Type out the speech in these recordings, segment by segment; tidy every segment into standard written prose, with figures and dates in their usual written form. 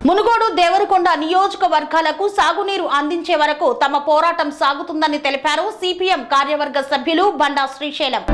మునుగోడు దేవరకొండ నియోజకవర్గాలకు సాగునీరు అందించే వరకు తమ పోరాటం సాగుతుందని తెలిపారు సిపిఎం కార్యవర్గ సభ్యులు బండా శ్రీశైలం.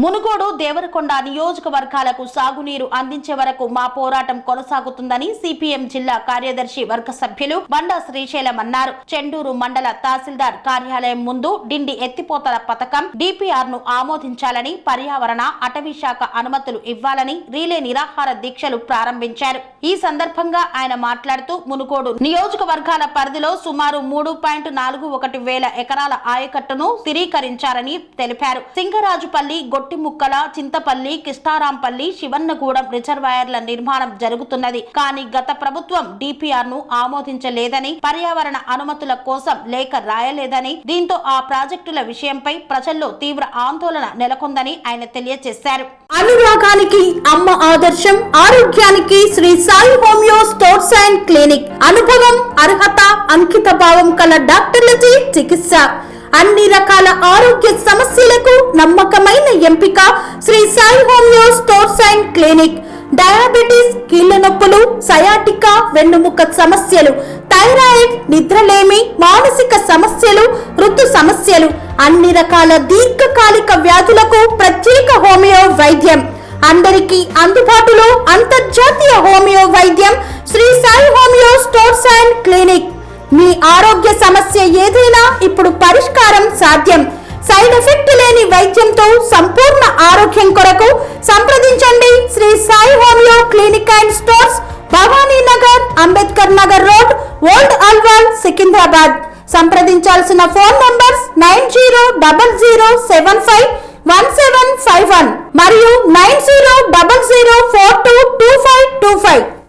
మునుగోడు దేవరకొండ నియోజకవర్గాలకు సాగునీరు అందించే వరకు మా పోరాటం కొనసాగుతుందని సిపిఎం జిల్లా కార్యదర్శి వర్గ సభ్యులు బండా శ్రీశైలం అన్నారు. చెండూరు మండల తహసీల్దార్ కార్యాలయం ముందు డిండి ఎత్తిపోతల పథకం డిపిఆర్ ను ఆమోదించాలని, పర్యావరణ అటవీ శాఖ అనుమతులు ఇవ్వాలని రీలే నిరాహార దీక్షలు ప్రారంభించారు. ఈ సందర్భంగా ఆయన మాట్లాడుతూ మునుగోడు నియోజకవర్గాల పరిధిలో సుమారు 3.41 వేల ఎకరాల ఆయకట్టును స్థిరీకరించారని తెలిపారు. సింగరాజుపల్లి, గొట్టిముక్కల, చింతపల్లి, కిష్టారాంపల్లి, శివన్నగూడెం రిజర్వాయర్ల నిర్మాణం జరుగుతున్నది. కానీ గత ప్రభుత్వం డిపిఆర్ ను ఆమోదించలేదని, పర్యావరణ అనుమతుల కోసం లేఖ రాయలేదని, దీంతో ఆ ప్రాజెక్టుల విషయంపై ప్రజల్లో తీవ్ర ఆందోళన నెలకొందని ఆయన తెలియజేశారు. అనురాగానికి అమ్మ ఆదర్శం, ఆరోగ్యానికి Shri Sai homeo stores and clinic. అనుభవం, అర్హత, అంకిత భావం కల డాక్టర్లచే చికిత్స. అన్ని రకాల ఆరోగ్య సమస్యలకు నమ్మకమైన ఎంపిక Shri Sai homeo stores and clinic. Diabetes, కీళ్ల నొప్పులు, సయాటికా, వెన్నుముక సమస్యలు, థైరాయిడ్, నిద్రలేమి, మానసిక సమస్యలు, ఋతు సమస్యలు, అన్ని రకాల దీర్ఘకాలిక వ్యాధులకు ప్రత్యేక హోమియో వైద్యం. అందరికీ అందుబాటులో అంతర్జాతీయ హోమియో వైద్యం Shri Sai homeo stores and clinic. మీ ఆరోగ్య సమస్య ఏదైనా ఇప్పుడు పరిష్కారం సాధ్యం. సైడ్ ఎఫెక్ట్ లేని వైద్యంతో సంపూర్ణ ఆరోగ్యం కొరకు సంప్రదించండి Shri Sai homeo clinic and stores, Bhavani Nagar, Ambedkar Nagar road, old Alwal, Secunderabad. సంప్రదించాల్సిన ఫోన్ నంబర్స్ 9000751751.